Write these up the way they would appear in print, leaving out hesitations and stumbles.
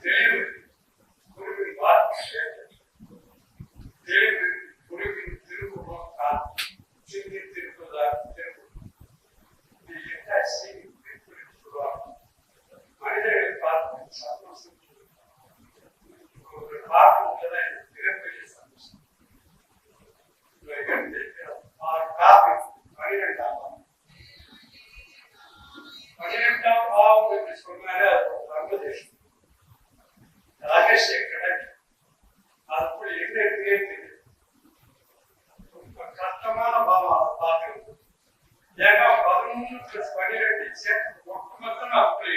தெளிவு குருவின் வார்த்தை தெளிவு குருவின் திருமுகம் சிந்தித்திருப்பதாக சொல்லுவாங்க. மனிதர்களை பார்த்து சந்தோஷம் பார்க்கும் மிகப்பெரிய சந்தோஷம். 12ஆம் பாவம் என்று சொன்னாலே ரகசிய கணக்கு. அதுக்குள்ள என்ன இருக்குன்னு ரொம்ப கஷ்டமான பாவம். அதை பார்க்கறது ஏன்னா 11+12 சேர்த்து ஒட்டுமொத்தமா அப்படி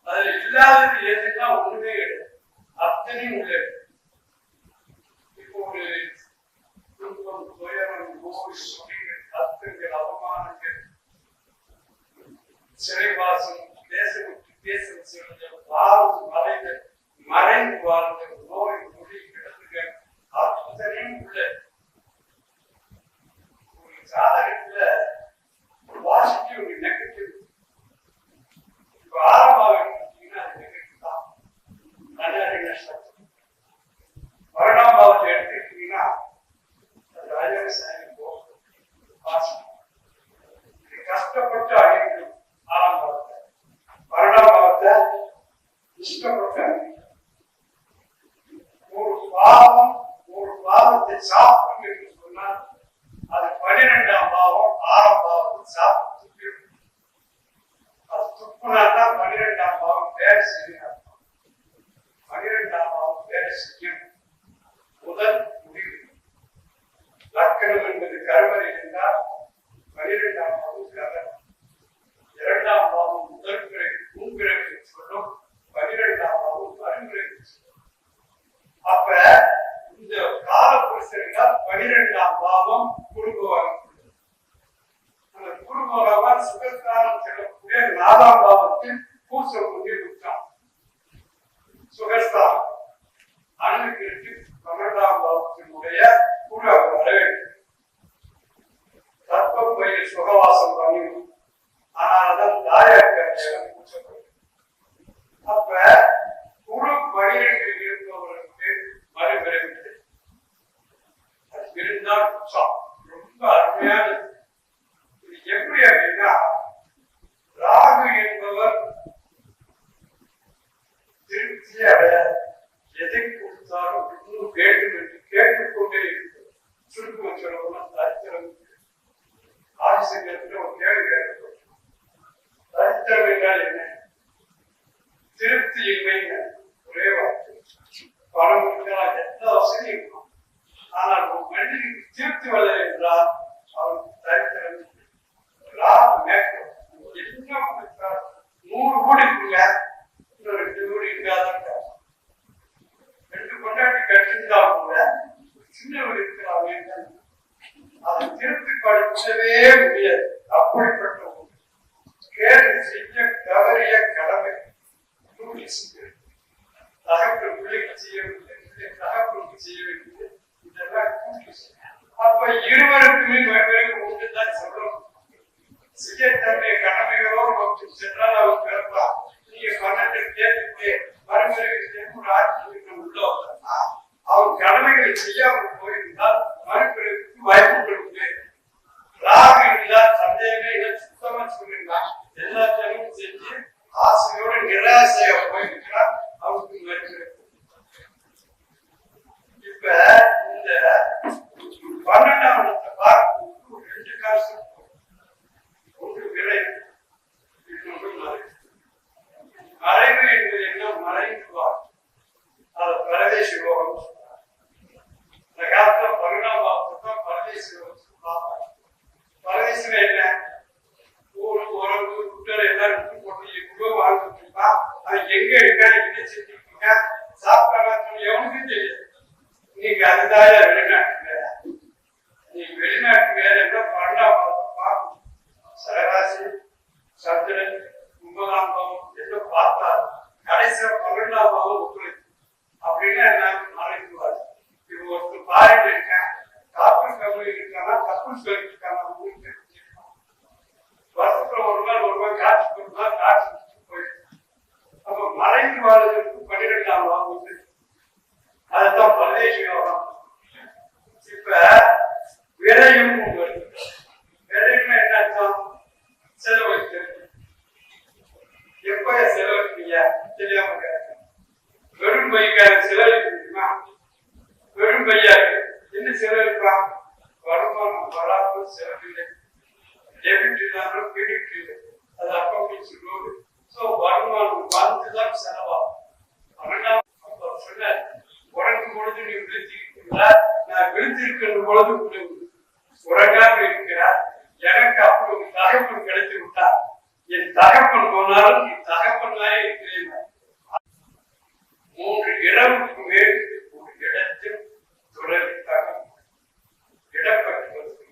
அதுல இல்லாதது எதுனா ஒண்ணுமே கிடையாது. அத்தனையும் உள்ள இப்போ ஒரு துன்பம், துயரம், நோய், அத்துங்கள், அவமானங்கள், சிறைவாசம், தேசம் செல்லுதல், மறைந்து வாழ்ந்த நோய், மொழி, கிடந்துகள் அத்தனையும் உள்ள ஒரு ஜாதகத்துல பாசிட்டிவ் நெகட்டிவ். இப்ப ஆரம்பமாக எடுத்துட்டீங்கன்னா அது நெகட்டிவ் தான். நல்ல நஷ்டம். பரிணாமத்தை எடுத்துக்கிட்டீங்கன்னா அது ராஜசாயம் போகும். கஷ்டப்பட்டு அழிக்கணும். ஆரம்பத்தை பரிணாமத்தை இஷ்டப்பட்டு ஒரு பாவத்தை சாப்பிடும் என்று சொன்னால் அது 12ஆம் பாவம் 6ஆம் பாவத்தை சாப்பிட்டு அது துப்புனால்தான் 12ஆம் பாவம் வேலை செய்யும். 12ஆம் பாவம் வேலை செய்யும். முதல் முடிவு லக்கணம் என்பது கருவறை என்றால் 12ஆம் பாவம் கவர். 2ஆம் பாவம் முதல் பிறகு முன்பிறகு சொல்லும். 12ஆம் பாவம் மறுபிறகு சொல்லும். அப்ப இந்த கால புருஷர்கள் 12ஆம் பாவம் குருபவன். அந்த குருபவன் சுகஸ்தானம் செல்லக்கூடிய 4ஆம் பாவத்தில் பூசம் கொண்டே விட்டான். சுகஸ்தானம் அணுகிற்கு 12ஆம் பாவத்தினுடைய குரு அவர் வர வேண்டும். தற்பம் பயிர் சுகவாசம் பண்ணிடும். ஆனால் தாயக்கம் பூசப்படும். அப்ப குரு 12 இருப்பவர்களுக்கு மறுபிறகு அது இருந்தால் ரொம்ப அருமையானது. இது எப்படி அப்படின்னா ராகு என்பவர் திருப்தி அடையாது. எதை கொடுத்தாலும் இன்னும் வேண்டும் என்று கேட்டுக்கொண்டே இருக்கிறது. சுருக்கம் சொல்லணும் தரித்திரம். ஆதிசங்கத்தில் ஒரு கேள்வி கேட்கப்படும். தரித்திரம் என்றால் என்ன? திருப்தி இல்லைங்க. ஒரே வார்த்தை. பணம் இருக்கலாம், எந்த வசதியும் இருக்கும். ஆனால் ஒரு மனிதனுக்கு திருப்தி வரல என்றால் அவருக்கு தரித்திரம். மேற்கொள் என்ன கொடுத்தால் 100 கோடிக்குள்ள இன்னும் 2 கோடி இருக்காதான். 2 கொண்டாட்டி கட்டிருந்தா கூட சின்ன வீடு இருக்கிறாங்க. அதை திருப்தி படுத்தவே முடியாது. அப்படிப்பட்ட கேடு செய்ய தவறிய கடமை தகப்பன் பிள்ளைக்கு செய்ய வேண்டியது, தகப்பனுக்கு செய்ய வேண்டியது, இதெல்லாம் அப்ப இருவருக்குமே வெவ்வேறு ஒன்றுதான் சொல்லணும். செய்ய தன்னுடைய கடமைகளோடு சென்றால் அவர் பிறப்பா. நீங்க 12 தேர்வுக்கு மறுபிறகு ஒரு ஆட்சி உள்ள வந்தா அவர் கடமைகளை செய்யாமல் போயிருந்தால் மறுபிறகு வாய்ப்புகள் உண்டு. ராகு இருந்தால் சந்தேகமே இல்லை. சுத்தமா சொல்லிருந்தா எல்லாத்தையும் செஞ்சு ஆசையோடு நிராசையா போயிருக்கிறார். அவருக்கு மறுபிறகு இப்ப இந்த 12ஆம் இடத்தை பார்க்கும் 2 காசு. ஒன்று விளைவு, இன்னொன்று மறைவு. மறைவு என்பது என்ன? மறைந்துவார். அது பரதேச யோகம் சொல்றார். இந்த காலத்துல 12ஆம் பாவத்தை தான் பரதேச யோகம் சொல்றாங்க. பரதேசம் என்ன? எல்லாரும் போட்டு வாழ்ந்துட்டு இருக்கா. அது எங்க இருக்கா, என்ன செஞ்சுருக்கீங்க, சாப்பிட்டா எவனுக்கும் தெரியாது. நீங்க அதுதான் வெளிநாட்டு வேலை. நீ வெளிநாட்டு வேலைன்னா 12ஆம் பாவத்தை பார்க்கணும். சரராசி, சந்திரன், 9ஆம் பாவம் எல்லாம் பார்த்தாரு. கடைசியா 12ஆம் பாவம் ஒத்துழைப்பு அப்படின்னா எல்லாரும் மறைந்துவாரு. இது ஒருத்தர் பாரிட்டு இருக்கேன், காப்பீடு கம்பெனி இருக்கானா, கப்பல் சொல்லிட்டு இருக்கானா, வருஷத்துல ஒரு நாள் காட்சி கொடுத்தா காட்சி மறைந்து வாழ்வதற்கு 12ஆம் வகுப்பு, அதுதான் பரதேசி யோகம். இப்ப விரையும் விரைவுன்னா என்ன அர்த்தம்? செலவழிக்க. எப்ப செலவழிப்பீங்க தெரியாம வெறும் பைக்கார செலவழிக்க முடியுமா? வெறும் பையாரு என்ன செலவழிப்பா? வருமானம் வராது செலவில்லை, டெபிட் இல்லாமல் கிரெடிட் இல்லை, அது அக்கௌண்ட் சொல்லுவது. சோ வருமானம் வந்துதான் செலவாகும். சொன்ன உறங்கும் பொழுது நீ விழுத்திருக்கிறா, நான் விழுத்திருக்கிற பொழுது உறங்காம இருக்கிறார். எனக்கு அப்படி ஒரு தகப்பன் கிடைத்து விட்டார். என் தகப்பன் போனாலும் என் தகப்பனாயே இருக்கிறேன். 3 இரவுக்கு மேல் ஒரு இடத்தில் தொடர்பாக இடப்பட்டு வருது.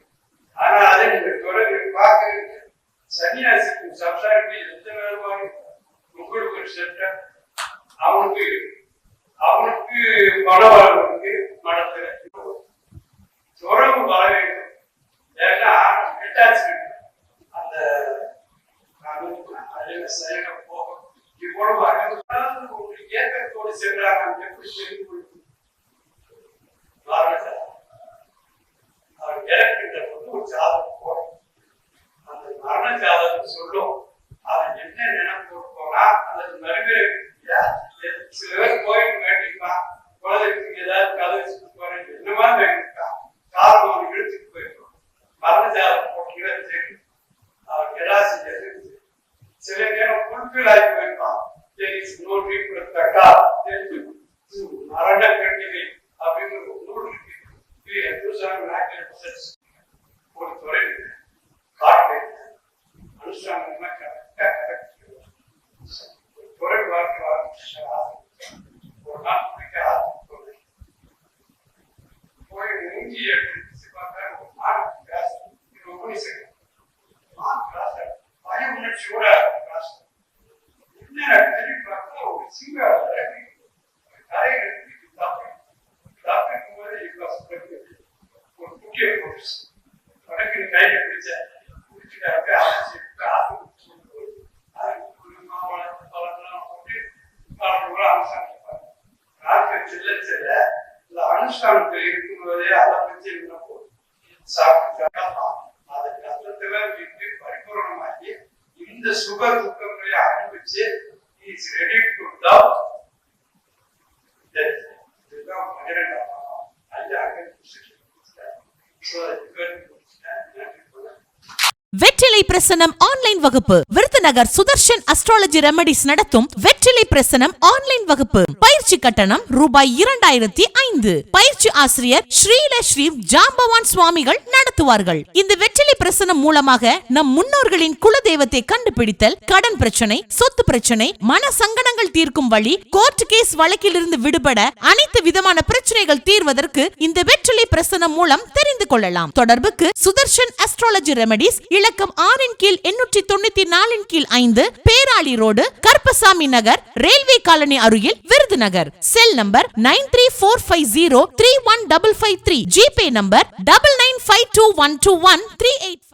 ஆனா அதை நீங்க தொடர்பு பார்க்கிறீங்க. சன்னியாசிக்கும் சம்சாரிக்கும் எந்த வேறுபாடு? உங்களுக்கு ஒரு செட்டம், அவனுக்கு மனவளவுக்கு மனத்துல துறவு வர வேண்டும். ஏன்னா அந்த போகும் இவ்வளவு உங்களுக்கு ஏக்கத்தோடு சென்றாங்க. எப்படி தெரிந்து கொள்ளும்? அவர் இறக்கின்ற போது ஒரு ஜாதகம் போடும். அந்த மரண ஜாதகம் சொல்லும் அவன் என்ன நினைப்பு போனா அல்லது மறுபிறவியா. சில பேர் கோயிலுக்கு வேண்டிப்பான், குழந்தைக்கு ஏதாவது கதை போறேன் என்னமா வேண்டிப்பான், காலம் அவன் இழுத்துட்டு போயிருக்கோம். மரண ஜாதகம் போட்டீங்கன்னா தெரியும் அவர் எராசி எதிர்த்து. சில நேரம் புல்பில் ஆகி போயிருப்பான், நூல் வீட்டுக்கா தெரிஞ்சு மரண கண்டிகை அப்படின்னு ஒரு நூல் இருக்கு. ஒரு துறை காட்டு அனுஷ்டான துறை வாழ்க்கை ஒரு நாள் பிடிக்க போய் மூஞ்சி எடுத்து பார்த்தா ஒரு நாள் கிளாஸ் பய உணர்ச்சியோட கிளாஸ் என்ன தெரிவி பார்த்தா ஒரு சிங்கார கரை டாக்டருக்கு போது ஒரு முக்கிய கோர்ஸ் வடக்கு கையில பிடிச்ச பிடிச்சிட்டாக்க அழைச்சி காசு மாவளம் பழங்கள்லாம் போட்டு காலத்துல அனுஷ்டானம் நாட்கள் செல்ல செல்ல இந்த அனுஷ்டானத்தில் இருக்கும்போதே அதை பற்றி என்ன போதும் சாப்பிட்டு அது கஷ்டத்துல விட்டு பரிபூர்ணமாகி இந்த சுக துக்கங்களை அனுபவிச்சு இஸ் ரெடி டு லவ். இதுதான் 12ஆம் ஐயா. வெற்றிலை பிரசனம் ஆன்லைன் வகுப்பு. விருதுநகர் சுதர்ஷன் அஸ்ட்ராலஜி ரெமடிஸ் நடத்தும் வெற்றிலை பிரசனம் ஆன்லைன் வகுப்பு. பயிற்சி கட்டணம் ரூபாய் 2005. பயிற்சி ஆசிரியர் ஸ்ரீல ஸ்ரீ ஜாம்பவான் சுவாமிகள் நடத்துவார்கள். இந்த வெற்றிலை பிரசனம் மூலமாக நம் முன்னோர்களின் குலதெய்வத்தை கண்டுபிடித்தல், கடன் பிரச்சனை, சொத்து பிரச்சனை, மன சங்கடங்கள் தீர்க்கும் வழி, கோர்ட் கேஸ் வழக்கில் இருந்து விடுபட அனைத்து விதமான பிரச்சனைகள் தீர்வதற்கு இந்த வெற்றிலை பிரசனம் மூலம் தெரிந்து கொள்ளலாம். தொடர்புக்கு சுதர்ஷன் அஸ்ட்ராலஜி ரெமடிஸ், இலக்கம் 6/894/5, பேராளி ரோடு, கருப்பசாமி நகர், ரயில்வே காலனி அருகில், Virudhunagar. Cell number 9345031553. GPay number 9952121385.